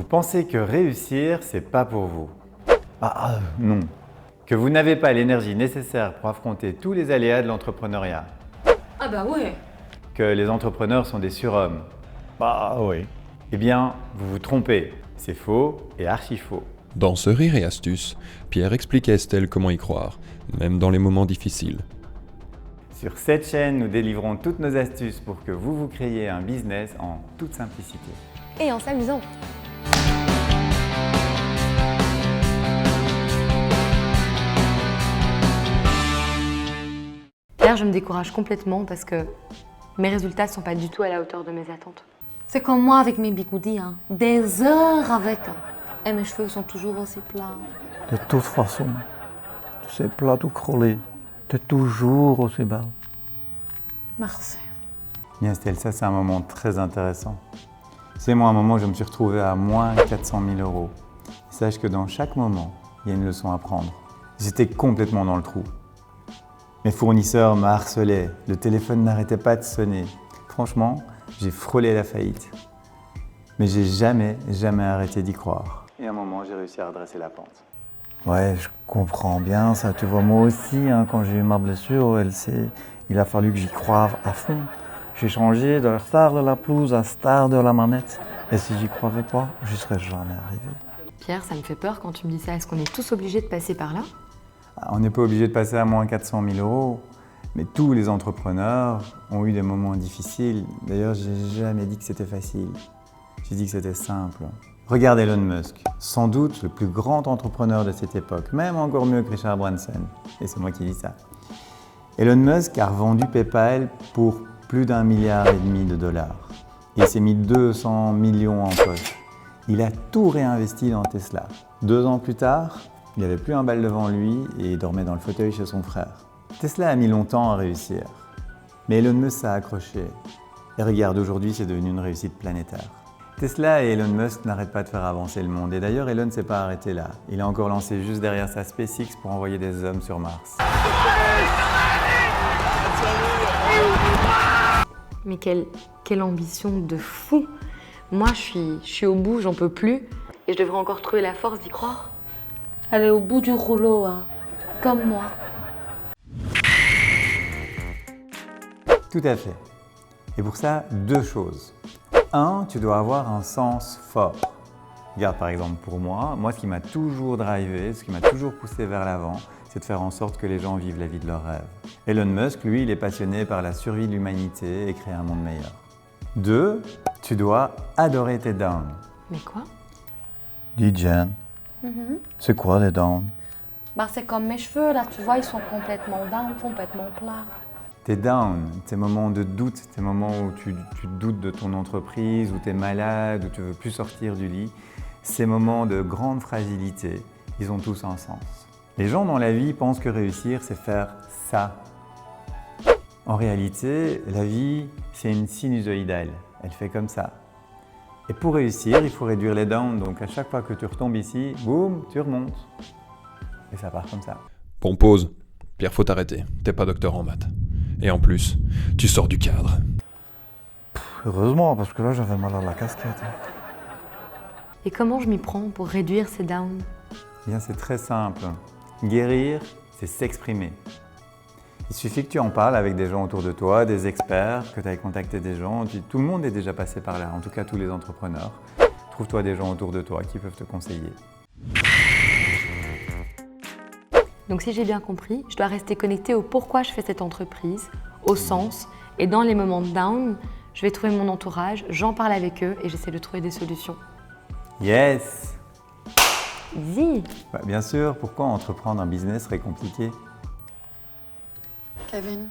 pensez que réussir, c'est pas pour vous. Non. Que vous n'avez pas l'énergie nécessaire pour affronter tous les aléas de l'entrepreneuriat. Ah bah ouais. Que les entrepreneurs sont des surhommes. Oui. Eh bien, vous vous trompez. C'est faux et archi faux. Dans ce Rire et Astuces, Pierre explique à Estelle comment y croire, même dans les moments difficiles. Sur cette chaîne, nous délivrons toutes nos astuces pour que vous créiez un business en toute simplicité. Et en s'amusant. Pierre, je me décourage complètement parce que mes résultats ne sont pas du tout à la hauteur de mes attentes. C'est comme moi avec mes bigoudis, des heures avec. Et mes cheveux sont toujours aussi plats. De toute façon, tu sais plat tout crôlé, t'es toujours aussi belle. Merci. Bien Estelle, ça c'est un moment très intéressant. C'est moi un moment où je me suis retrouvé à moins 400 000 euros. Sache que dans chaque moment, il y a une leçon à prendre. J'étais complètement dans le trou. Mes fournisseurs me harcelaient, le téléphone n'arrêtait pas de sonner. Franchement, j'ai frôlé la faillite. Mais j'ai jamais arrêté d'y croire. Et à un moment, j'ai réussi à redresser la pente. Ouais, je comprends bien ça. Tu vois, moi aussi, quand j'ai eu ma blessure, il a fallu que j'y croive à fond. J'ai changé de star de la pelouse à star de la manette. Et si j'y croyais pas, j'y serais jamais arrivé. Pierre, ça me fait peur quand tu me dis ça. Est-ce qu'on est tous obligés de passer par là? On n'est pas obligé de passer à moins 400 000 euros. Mais tous les entrepreneurs ont eu des moments difficiles. D'ailleurs, j'ai jamais dit que c'était facile. J'ai dit que c'était simple. Regarde Elon Musk, sans doute le plus grand entrepreneur de cette époque, même encore mieux que Richard Branson. Et c'est moi qui dis ça. Elon Musk a revendu PayPal pour plus d'1,5 milliard de dollars. Il s'est mis 200 millions en poche. Il a tout réinvesti dans Tesla. 2 ans plus tard, il n'avait plus un bal devant lui et il dormait dans le fauteuil chez son frère. Tesla a mis longtemps à réussir, mais Elon Musk s'est accroché. Et regarde, aujourd'hui, c'est devenu une réussite planétaire. Tesla et Elon Musk n'arrêtent pas de faire avancer le monde. Et d'ailleurs, Elon ne s'est pas arrêté là. Il a encore lancé juste derrière sa SpaceX pour envoyer des hommes sur Mars. Mais quelle ambition de fou! Moi, je suis au bout, j'en peux plus. Et je devrais encore trouver la force d'y croire. Elle est au bout du rouleau, comme moi. Tout à fait. Et pour ça, 2 choses. 1, tu dois avoir un sens fort. Regarde par exemple pour moi, ce qui m'a toujours drivé, ce qui m'a toujours poussé vers l'avant, c'est de faire en sorte que les gens vivent la vie de leurs rêves. Elon Musk, lui, il est passionné par la survie de l'humanité et créer un monde meilleur. 2, tu dois adorer tes downs. Mais quoi? Dis Jen, c'est quoi les downs? Bah, c'est comme mes cheveux, là, tu vois, ils sont complètement down, complètement plats. Tes downs, tes moments de doute, tes moments où tu doutes de ton entreprise, où tu es malade, où tu ne veux plus sortir du lit, ces moments de grande fragilité, ils ont tous un sens. Les gens dans la vie pensent que réussir, c'est faire ça. En réalité, la vie, c'est une sinusoïdale. Elle fait comme ça. Et pour réussir, il faut réduire les downs. Donc à chaque fois que tu retombes ici, boum, tu remontes. Et ça part comme ça. Bon, pause. Pierre, faut t'arrêter. T'es pas docteur en maths. Et en plus, tu sors du cadre. Heureusement, parce que là, j'avais mal à la casquette. Et comment je m'y prends pour réduire ces downs? Bien, c'est très simple. Guérir, c'est s'exprimer. Il suffit que tu en parles avec des gens autour de toi, des experts, que tu ailles contacter des gens. Tout le monde est déjà passé par là, en tout cas tous les entrepreneurs. Trouve-toi des gens autour de toi qui peuvent te conseiller. Donc si j'ai bien compris, je dois rester connectée au pourquoi je fais cette entreprise, au sens, et dans les moments de down, je vais trouver mon entourage, j'en parle avec eux et j'essaie de trouver des solutions. Yes! Easy! Bien sûr, pourquoi entreprendre un business serait compliqué? Kevin,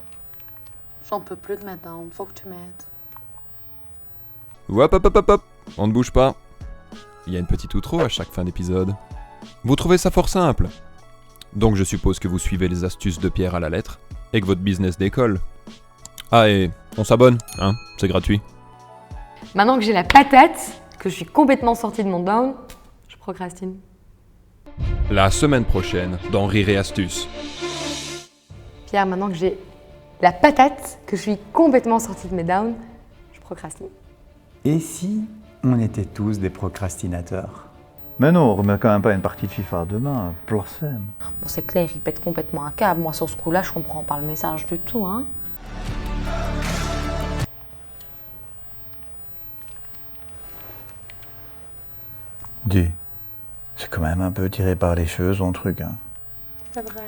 j'en peux plus de mes downs, faut que tu m'aides. Hop, on ne bouge pas. Il y a une petite outro à chaque fin d'épisode. Vous trouvez ça fort simple? Donc je suppose que vous suivez les astuces de Pierre à la lettre et que votre business décolle. Ah, et on s'abonne, c'est gratuit. Maintenant que j'ai la patate, que je suis complètement sortie de mon down, je procrastine. La semaine prochaine, dans Rire et Astuces. Pierre, maintenant que j'ai la patate, que je suis complètement sortie de mes downs, je procrastine. Et si On était tous des procrastinateurs. Mais non, on remet quand même pas une partie de FIFA demain, blasphème. Bon, c'est clair, il pète complètement un câble. Moi, sur ce coup-là, je comprends pas le message du tout, hein. Dis, c'est quand même un peu tiré par les cheveux son truc, hein. C'est vrai.